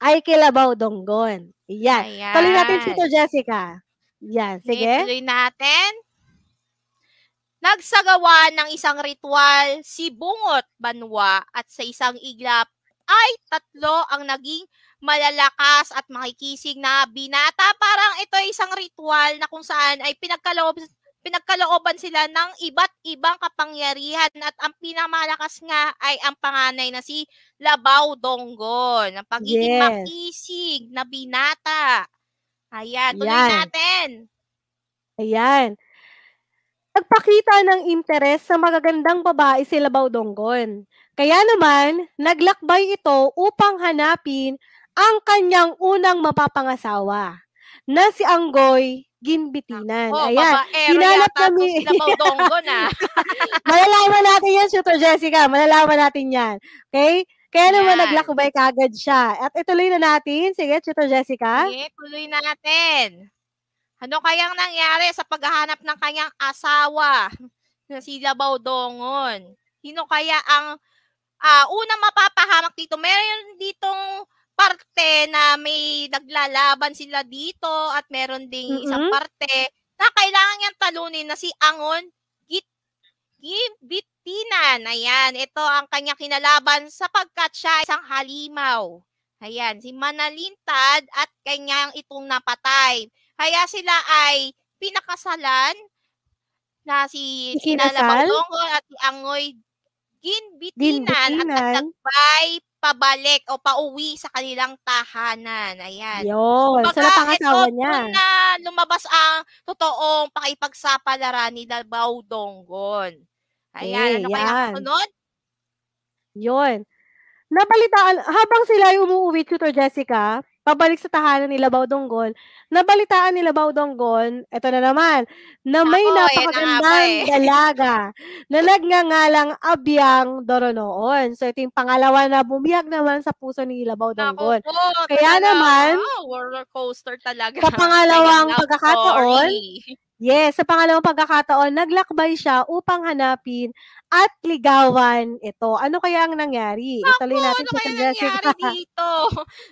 ay kay Labaw Donggon. Yan. Tuloy natin, Tutor Jessica. Yan. Sige. Tuloy natin. Nagsagawa ng isang ritual si Bungot Banwa at sa isang iglap ay 3 ang naging malalakas at makikisig na binata. Parang ito ay isang ritual na kung saan ay pinagkalooban sila ng iba't ibang kapangyarihan at ang pinakamalakas nga ay ang panganay na si Labaw Donggon. Ang pagiging makisig na binata. Ayan, tuloy natin. Ayan. Nagpakita ng interes sa magagandang babae si Labaw Donggon. Kaya naman, naglakbay ito upang hanapin ang kanyang unang mapapangasawa na si Anggoy Ginbitinan. Ayan. Hinanap kami. Si Labaw Donggon, Malalaman natin yan, Tutor Jessica. Malalaman natin yan. Okay? Kaya naman Yan. naglakbay kaagad siya at ituloy na natin. Sige, Tutor Jessica. Sige, tuloy natin. Ano kayang nangyari sa paghahanap ng kanyang asawa na si Labaw Dongon? Sino kaya ang unang mapapahamak dito? Meron ditong parte na may naglalaban sila dito at meron ding isang parte na kailangan niyang talunin na si Angon Gibitinan. Ayan, ito ang kanyang kinalaban sapagkat siya isang halimaw. Ayan, si Manalintad at kanyang itong napatay. Kaya sila ay pinakasalan na si Labaw Ikinasal? Dongon at si Angoy Ginbitinan at Ginbitinan? naglakbay pabalik o pauwi sa kanilang tahanan. Ayan. Yun. So, Kumbaga, ito napangasawa doon niya. na lumabas ang totoong pakipagsapalaran ni Labaw Dongon. Ayan, ano kaya ang yan. sunod? Yun. Nabalitaan, habang sila ay umuuwi, Tutor Jessica, pabalik sa tahanan ni Labaw Dongon, nabalitaan ni Labaw Dongon, eto na naman, na may Ako, yan na nga po napakagandang dalaga na nagngangalang Abyang Doronoon. So, ito yung pangalawa na bumiyag naman sa puso ni Labaw Ako Dongon. po, Kaya talagang, naman, roller coaster talaga. sa pangalawang Kanyang love pagkakataon, story. yes, sa pangalawang pagkakataon, naglakbay siya upang hanapin at ligawan ito. Ano kaya ang nangyari? Ituloy natin, Ano Tita kaya nangyari Jessica. dito?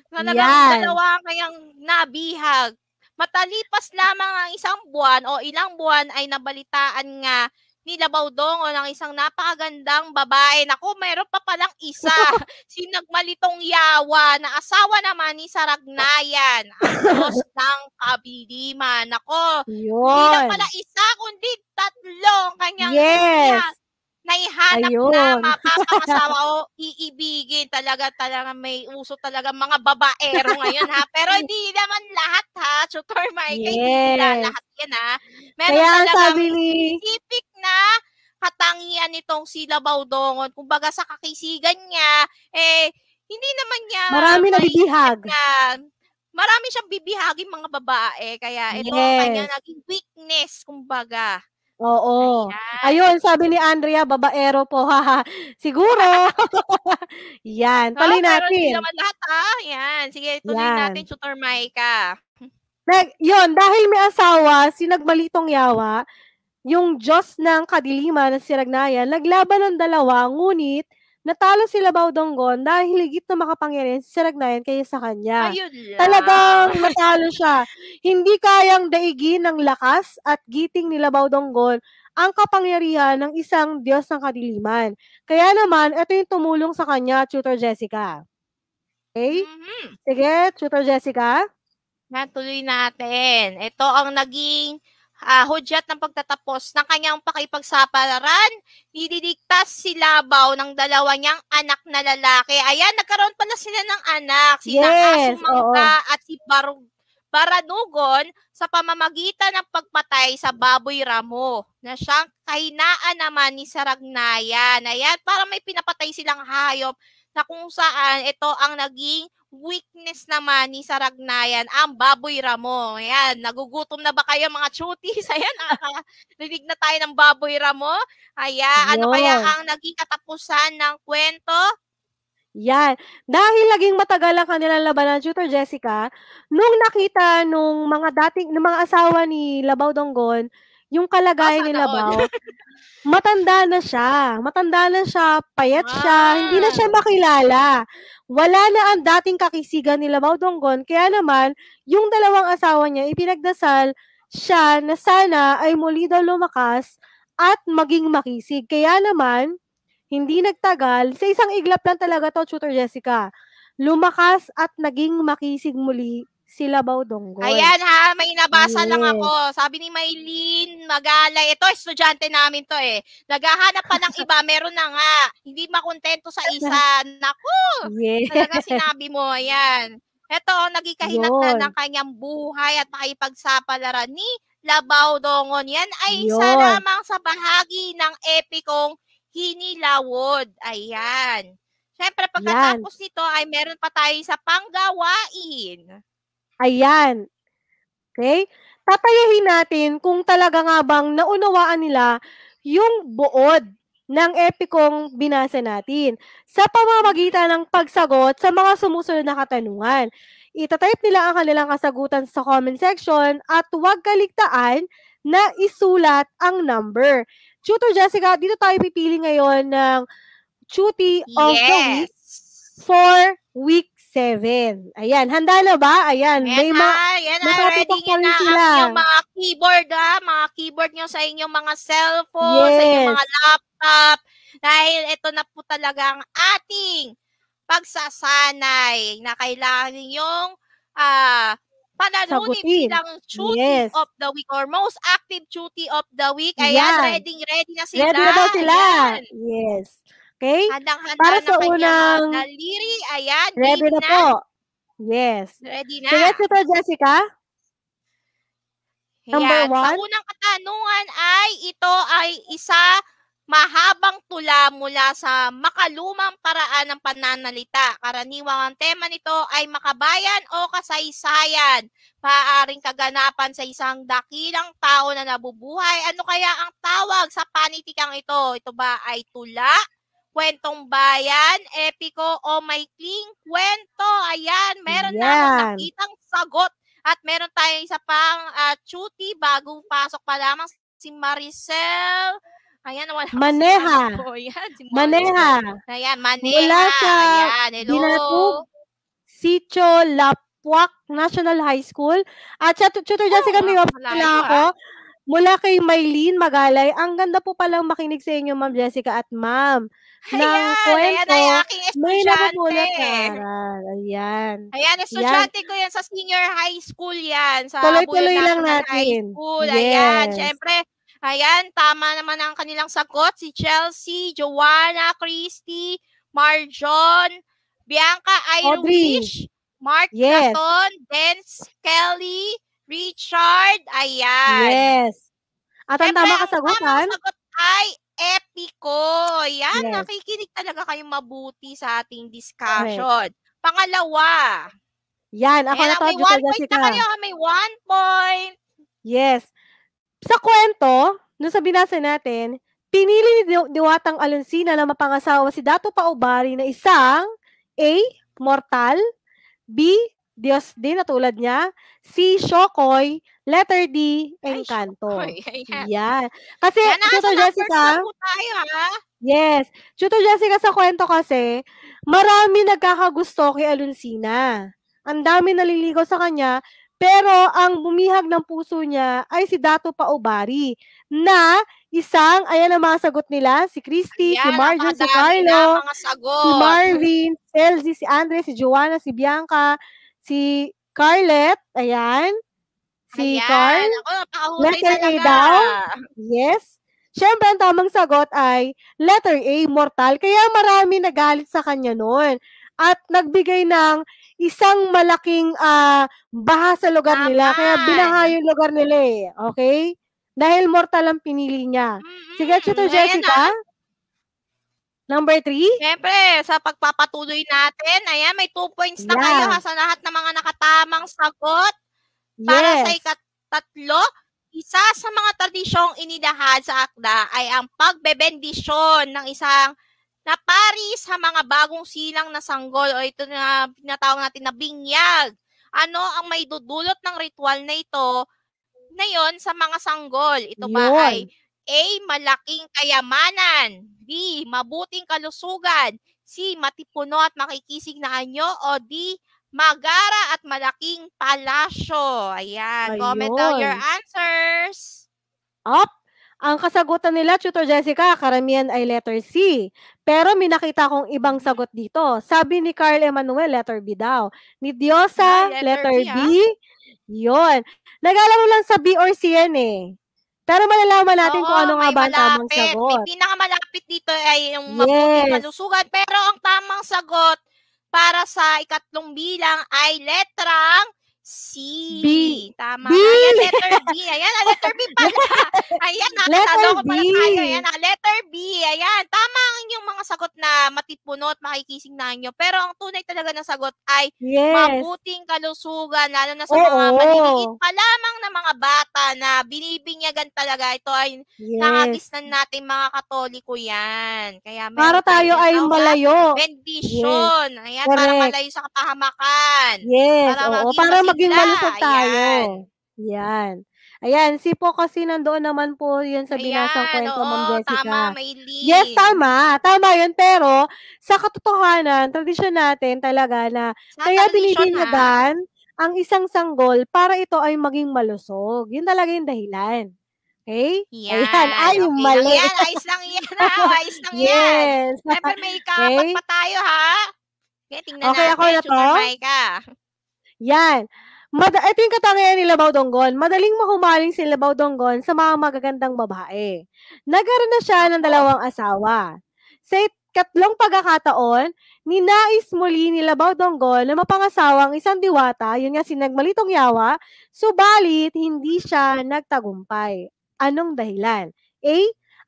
Talagang Yan. dalawa kayang nabihag. Matalipas lamang ang isang buwan o ilang buwan ay nabalitaan nga ni Labaw Dongon ang isang napakagandang babae. Naku, mayroon pa palang isa. Si Nagmalitong Yawa na asawa naman ni Saragnayan, ang Diyos ng Kabiliman. Nako, hindi lang pala Yun. isa, kundi tatlong kanyang Yes. naihanap na Ayun. mapapangasawa o iibigin. Talaga may uso talaga mga babaero ngayon ha. Pero hindi naman lahat ha. Tutor Mike, hindi Yes. lahat yan ha. Meron Kaya ang talagang sabi ni, specific na katangian nitong si Labaw Dongon. Kumbaga sa kakisigan niya, hindi naman niya marami na bibihag. marami siyang bibihagin mga babae. Kaya ito ang kanya Yes. naging weakness, kumbaga. Oo. Ayan. Ayun, sabi ni Andrea, babaero po, haha. Siguro. Yan, tuloy Pero hindi natin. naman lahat Yan, sige tuloy natin, Yan. Tutor Maika. Yun, dahil may asawa, si Nagmalitong Yawa, yung Diyos ng kadiliman na si Ragnayan, naglaban ng dalawa, ngunit natalo si Labaw Dongon dahil higit na makapangyarihan si Ragnayan kaysa sa kanya. Ayun lang. Talagang natalo siya. Hindi kayang daigin ng lakas at giting ni Labaw Dongon ang kapangyarihan ng isang Diyos ng kadiliman. Kaya naman, ito yung tumulong sa kanya, Tutor Jessica. Okay? Sige, Tutor Jessica. Tuloy natin. Ito ang naging hudyat ng pagtatapos ng kanyang pakipagsapalaran. Ididigtas si Labaw ng dalawa niyang anak na lalaki. Ayan, nagkaroon pala sila ng anak. Sina Asumangga at si Baranugon sa pamamagitan ng pagpatay sa baboy ramo na siyang kahinaan naman ni Saragnayan. Ayan, para may pinapatay silang hayop na kung saan ito ang naging weakness naman ni Saragnayan, ang baboy ramo. Ayan, nagugutom na ba kayo mga chutis? Ayan, nakarinig na tayo ng baboy ramo. Ayan, ano kaya ang naging katapusan ng kwento? Yan. Dahil laging matagal ang kanilang labanan, Tutor Jessica, nung nakita nung mga asawa ni Labaw Dongon, yung kalagayan ni Labaw, matanda na siya. Matanda na siya, payat siya, hindi na siya makilala. Wala na ang dating kakisigan ni Labaw Dongon, kaya naman, yung dalawang asawa niya, ipinagdasal siya na sana ay muli daw lumakas at maging makisig. Kaya naman, hindi nagtagal, sa isang iglap lang talaga to, Tutor Jessica. Lumakas at naging makisig muli si Labaw Dongon. Ayan ha, may nabasa lang ako. Sabi ni Maylene Magalay, ito, estudyante namin to Naghahanap pa ng iba, meron na nga. Hindi makontento sa isa. Naku! Talaga sinabi mo, ayan. Ito, naging kahinatnan ng kanyang buhay at pakipagsapalaran ni Labaw Dongon. Yan ay isa lamang sa bahagi ng epikong Hinilawod. Ayan. Siyempre, pagkatapos nito ay meron pa tayo sa panggawain. Ayan. Okay? Tatayahin natin kung talaga nga bang naunawaan nila yung buod ng epikong binasa natin sa pamamagitan ng pagsagot sa mga sumusunod na katanungan. Itatype nila ang kanilang kasagutan sa comment section at huwag kaligtaan na isulat ang number. Tutor Jessica, dito tayo pipili ngayon ng Cutie of the Week for week 7. Ayan, handa na ba? Ayan, may ready nyo na sila. Ang inyong mga keyboard, mga keyboard nyo sa inyong mga cellphone, sa inyong mga laptop. Dahil ito na po talaga ang ating pagsasanay na kailangan ninyong panalunin bilang Cutie of the Week or most active Cutie of the Week. Ayan, ready na sila. Ready na daw sila. Ayan. Yes. Okay? Handang-handa para na sa kanyang daliri. Ayan, ready na po. Yes. Ready na. Sige, Tutor Jessica. Number 1. Sa unang katanungan ay ito ay isa mahabang tula mula sa makalumang paraan ng pananalita. Karaniwang ang tema nito ay makabayan o kasaysayan. Maaaring kaganapan sa isang dakilang tao na nabubuhay. Ano kaya ang tawag sa panitikang ito? Ito ba ay tula, kwentong bayan, epiko, o maikling kwento? Ayan, meron na akong nakitang sagot. At meron tayong isa pang Cutie, bagong pasok pa lamang, si Maricel. Ayan, wala Maneha. Ayan, si Maneha. Ayan, Maneha. Mula sa ayan, hello. Binatug, Sitio Lapwak National High School. At Tutor Jessica, may wapila ako. Mula kay Maylene Magalay, ang ganda po palang makinig sa inyo, Ma'am Jessica at Ma'am. Ng kwento, may napupulot na aral. Ayan. Ayan, estudyante ko yan sa senior high school yan. Sa tuloy-tuloy lang natin. High School. Yes. Ayan, syempre, ayan, tama naman ang kanilang sagot. Si Chelsea, Joanna, Christy, Marjon, Bianca, Irish, Mark Gaston, Dance, Kelly, Richard, ayan. Yes. At ang tamang kasagutan? Ang sagot ay epiko. Yan, nakikinig talaga kayong mabuti sa ating discussion. Pangalawa. Yan, ako na to, Tutor Jessica. May 1 point na kayo, may 1 point. Yes. Sa kwento, nung sa binasa natin, pinili ni Diwatang Alonsina na mapangasawa si Dato Paubari na isang A. Mortal, B. Diyos din na tulad niya, C. Shokoy, letter D. Encanto. Yan. Kasi, Tutor Jessica, yes, Tutor Jessica, sa kwento kasi, marami nagkakagusto kay Alonsina. Ang dami naliligaw sa kanya, pero ang bumihag ng puso niya ay si Dato Paubari na isang, ayan ang mga sagot nila, si Christy, si Marjon, si Carlo, si Marvin, si Elsie, si Andres, si Joanna, si Bianca, si Carlet, ayan, si Carl, letter A daw, yes. Siyempre, ang tamang sagot ay letter A, Mortal, kaya marami nagalit sa kanya noon. At nagbigay ng isang malaking baha sa lugar nila. Kaya binaha yung lugar nila eh. Okay? Dahil mortal ang pinili niya. Sige, Tutor Jessica. Number 3. Siyempre, sa pagpapatuloy natin, ayan, may 2 points na kayo sa lahat ng mga nakatamang sagot. Para sa ikatatlo, isa sa mga tradisyong inilahad sa akda ay ang pagbebendisyon ng isang napari sa mga bagong silang na sanggol o ito na tinatawag natin na binyag. Ano ang may dudulot ng ritual na ito ngayon sa mga sanggol? Ito ba ay A. Malaking kayamanan, B. Mabuting kalusugan, C. Matipuno at makikisig na anyo, o D. Magara at malaking palasyo. Ayan. Comment down your answers. Ang kasagutan nila, Tutor Jessica, karamihan ay letter C. Pero may nakita kong ibang sagot dito. Sabi ni Carl Emanuel, letter B daw. Ni Diosa, letter B. Yun. Nag-alam mo lang sa B or C yan eh. Pero malalaman natin kung ano nga ba ang tamang sagot. May pinakamalapit dito ay yung mabuting kalusugan. Pero ang tamang sagot para sa ikatlong bilang ay letrang C. B. Tama B. nga. Ayan, letter B. Ayan, letter B pala. Ayan, Letter nakatalo ko B. pala tayo. Ayan, letter B. Ayan, tama ang inyong mga sagot na matipunot, makikisingnahan nyo. Pero ang tunay talaga na sagot ay Yes. mabuting kalusugan, lalo na sa mga maliliit pa lamang na mga bata na binibinyagan talaga. Ito ay nakagisnan natin mga Katoliko yan. Kaya Para tayo ay malayo. bendisyon. Ayan, para malayo sa kapahamakan. Yes, Para oo. maging Para maging masigla. malusog tayo. Ayan. Yan. Ayan, si po kasi nandoon naman po yun sa binasang Ayan, kwento, Ma'am oo, Jessica. tama, Maylene. Yes, tama. Tama yun. Pero, sa katotohanan, tradisyon natin talaga na Sa kaya tradisyon, binibinyagan ang isang sanggol para ito ay maging malusog. Yun talaga yung dahilan. Okay? Yan. Ayan. Ay, Okay mali. lang yan. Ayos lang yan. Ayos lang yan. Yes. Siyempre, may ikapat pa tayo, ha? Okay, tingnan Okay, ako natin. na to. Tutor Maika. Yan. Ito yung katangian ni Labaw Donggon. Madaling mahumaling si Labaw Donggon sa mga magagandang babae. Nagkaroon na siya ng 2 asawa. Sa ikatlong pagkakataon, ninais muli ni Labaw Donggon na mapangasawa ang isang diwata, yun nga si Nagmalitong Yawa, subalit hindi siya nagtagumpay. Anong dahilan? A.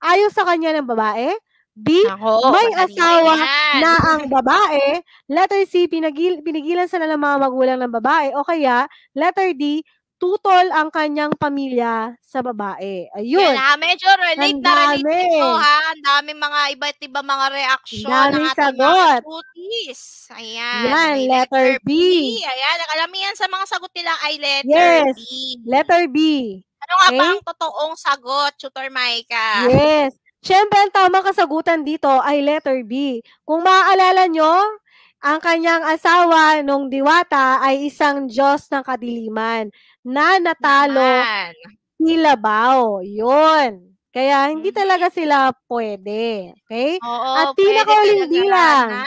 Ayaw sa kanya ng babae. B. May asawa na ang babae. Letter C. Pinigilan sila ng mga magulang ng babae. O kaya, letter D. Tutol ang kanyang pamilya sa babae. Ayun. Yan, medyo relate na relate ito, ha? Ang daming mga iba't iba mga reaksyon ng ating mga cuties. Ayan. Yan, letter B. Ayan, kalamihan sa mga sagot nila ay letter yes, B. Letter B. Ano nga ba ang totoong sagot, Tutor Maika? Yes. Siyempre, ang tamang kasagutan dito ay letter B. Kung maaalala nyo, ang kanyang asawa nung diwata ay isang Diyos ng kadiliman na natalo si Labaw. Yun. Kaya hindi talaga sila pwede. Okay? Oo, at pinakauling bilang.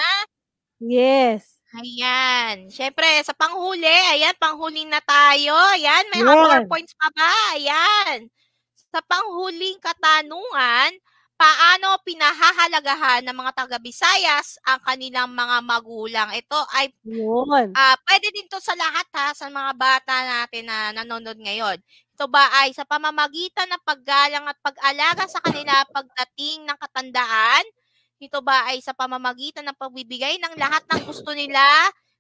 Yes. Ayan. Siyempre, sa panghuli, ayan, panghuling na tayo. Ayan, may 4 points pa ba? Ayan. Sa panghuling katanungan, paano pinahahalagahan ng mga taga-Visayas ang kanilang mga magulang? Ito ay pwede din to sa lahat, ha, sa mga bata natin na nanonood ngayon. Ito ba ay sa pamamagitan ng paggalang at pag-alaga sa kanila pagdating ng katandaan? Ito ba ay sa pamamagitan ng pagbibigay ng lahat ng gusto nila?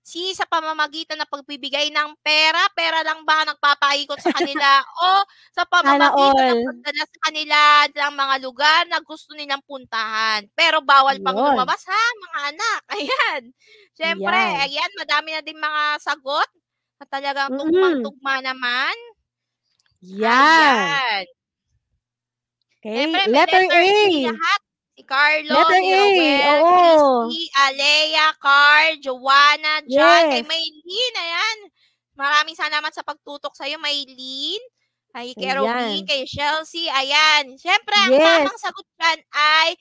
C. Sa pamamagitan ng pagbibigay ng pera? Pera lang ba nagpapaikot sa kanila? O sa pamamagitan ng pagdala sa kanila ng mga lugar na gusto nilang puntahan? Pero bawal pang lumabas, ha, mga anak. Ayan. Siyempre, ayan, madami na din mga sagot na talagang tugmang-tugma naman. Ayan. Okay. Siyempre, letter A. Lahat. Si Carlo, letter si Rowel, Christy, Alea, Carl, Joanna, John, kay Maylene, ayan. Maraming salamat sa pagtutok sa'yo, Maylene. Kay Robin, kay Chelsea, ayan. Siyempre, ang tamang sagot dyan ay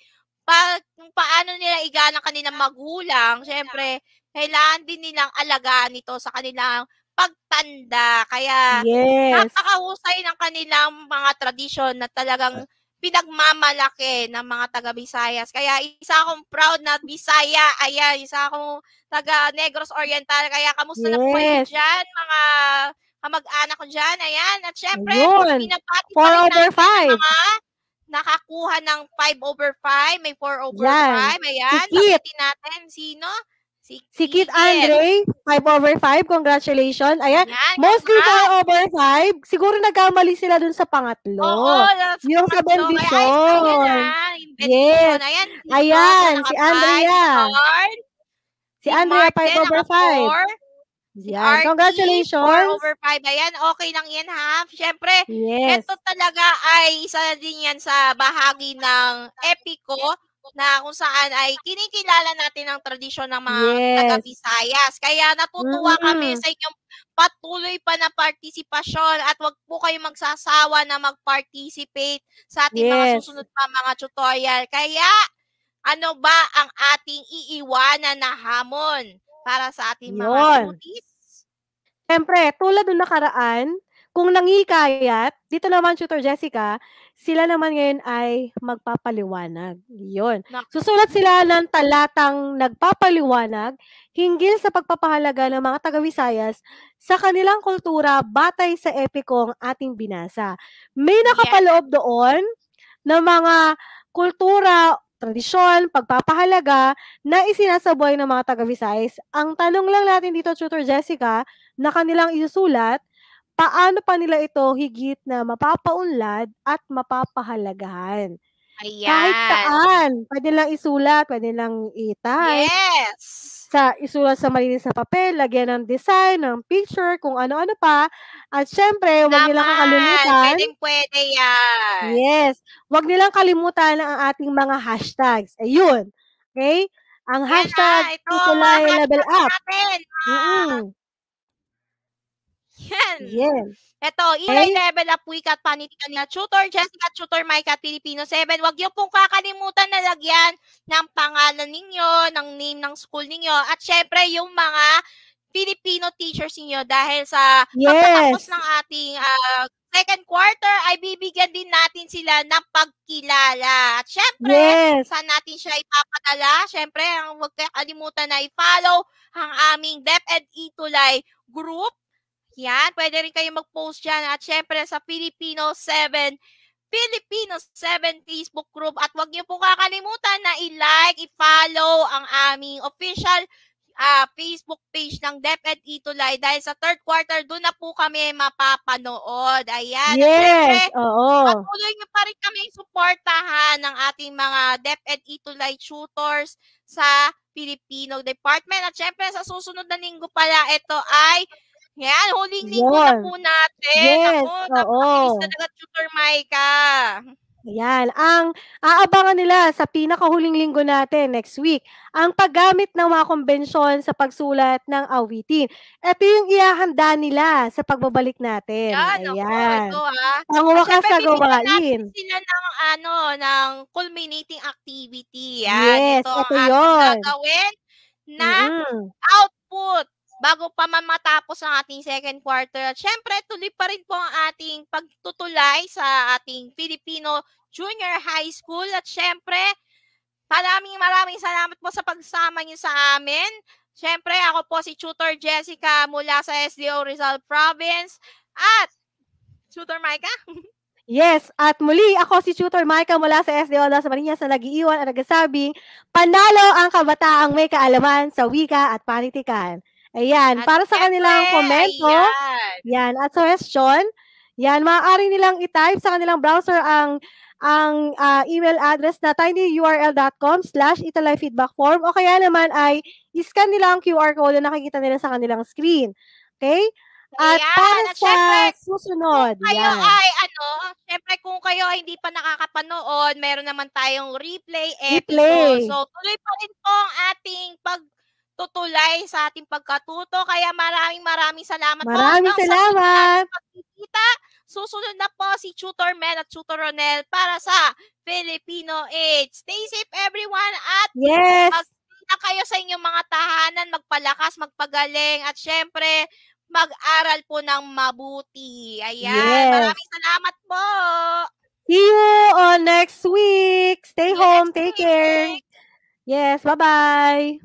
paano nila igalang kanilang magulang. Siyempre, kailangan din nilang alagaan ito sa kanilang pagtanda. Kaya, napakahusay ng kanilang mga tradisyon na talagang pinagmamalaki ng mga taga-Visayas. Kaya isa akong proud na Bisaya. Ayan, isa akong taga Negros Oriental. Kaya kamusta na po kayo dyan, mga kamag-anak ko dyan. Ayan. At syempre, pinapati pa rin natin mga nakakuha ng 5/5. May 4/5. Ayan. Pagitin natin. Sino? Si Kit Andre, 5/5. Congratulations. Ayan. Mostly 4/5. Siguro nagkamali sila dun sa pangatlo. Oo, yung sa bendisyon. Yes. Ayan. Si Andrea. Si Andrea, 5/5. Yan. Congratulations. 4/5. Ayan, okay lang yan, ha? Siyempre, ito talaga ay isa din yan sa bahagi ng Epiko na kung saan ay kinikilala natin ang tradisyon ng mga taga-Visayas. Kaya natutuwa kami sa inyong patuloy pa na partisipasyon at wag po kayong magsasawa na mag-participate sa ating mga susunod pa mga tutorial. Kaya, ano ba ang ating iiwanan na hamon para sa ating mga cuties? Siyempre, tulad ng nakaraan, kung nanghihikayat, dito naman Tutor Jessica, sila naman ngayon ay magpapaliwanag, 'yun. Naku. Susulat sila ng talatang nagpapaliwanag hinggil sa pagpapahalaga ng mga taga-Visayas sa kanilang kultura batay sa epikong ating binasa. May Yes. nakapaloob doon ng mga kultura, tradisyon, pagpapahalaga na isinasabuhay ng mga taga-Visayas. Ang tanong lang natin dito, Tutor Jessica, na kanilang isusulat, paano pa nila ito higit na mapapaunlad at mapapahalagahan? Kahit Ayan. saan, puwede nilang isulat, puwede nilang i-type, Yes. isulat sa malinis na papel, lagyan ng design, ng picture, kung ano-ano pa. At siyempre, huwag nilang Naman, kakalimutan puwedeng-puwede yan. yes, huwag nilang kalimutan ang ating mga hashtags, ayun, okey? Ang Ayan hashtag ito ang mga Itulay Level hashtag Up. natin. Yan. Yes. Ito, Okay? Level Up Week at panitikan nila Tutor Jessica, Tutor Mike at Filipino 7. Huwag niyo pong kakalimutan na lagyan ng pangalan ninyo, ng name ng school ninyo, at syempre yung mga Filipino teachers ninyo dahil sa pagtatapos Yes. ng ating second quarter ay bibigyan din natin sila ng pagkilala. At syempre, Yes. saan natin siya ipapadala? Syempre, huwag kalimutan na i-follow ang aming DepEd Itulay group. Yan, pwede rin kayo mag-post dyan. At syempre sa Filipino 7 Facebook group. At huwag niyo po kakalimutan na i-like, i-follow ang aming official Facebook page ng DepEd Itulay dahil sa third quarter, doon na po kami mapapanood. Ayan. Yes, At syempre, oo. patuloy niyo pa rin kami suportahan ng ating mga DepEd Itulay tutors sa Filipino Department. At syempre, sa susunod na linggo pala, ito ay yan, huling linggo na po natin. Yes, Naku, napakabilis talaga, Tutor Maika. Ayan, ang aabangan nila sa pinakahuling linggo natin next week, ang paggamit ng mga konbensyon sa pagsulat ng awitin. Ito yung ihahanda nila sa pagbabalik natin. Yan, naku, Ayan. ito At Pangwakas syempre, na bibigyan natin gawain. sila ng culminating activity. Yes, Yan, ito ang ito ating yun. gagawin na Mm. output bago pa man matapos ang ating second quarter. At syempre, tuloy pa rin po ang ating pagtutulay sa ating Filipino Junior High School. At syempre, maraming salamat po sa pagsama niyo sa amin. Syempre, ako po si Tutor Jessica mula sa SDO Rizal Province. At, Tutor Micah? Yes, at muli ako si Tutor Micah mula sa SDO Las Marinas na nag-iiwan at nagsasabing, panalo ang kabataang may kaalaman sa wika at panitikan. Ayan, At para sa syempre, kanilang komento, yan, at suggestion, yan, maaari nilang i-type sa kanilang browser ang email address na tinyurl.com/italyfeedbackform o kaya naman ay i-scan nila ang QR code na nakikita nila sa kanilang screen. Okay? At para At sa syempre, susunod, kung kayo ay syempre kung kayo ay hindi pa nakakapanood, meron naman tayong replay episode. So, tuloy pa rin po ang ating pagtutulay sa ating pagkatuto. Kaya maraming salamat po. Maraming salamat. Pagkikita, susunod na po si Tutor Mel at Tutor Ronel para sa Filipino 8. Stay safe everyone at yes, magpila kayo sa inyong mga tahanan, magpalakas, magpagaling at syempre, mag-aral po ng mabuti. Ayan. Yes. Maraming salamat po. See you on next week. Stay home. Take care. Yes. Bye-bye.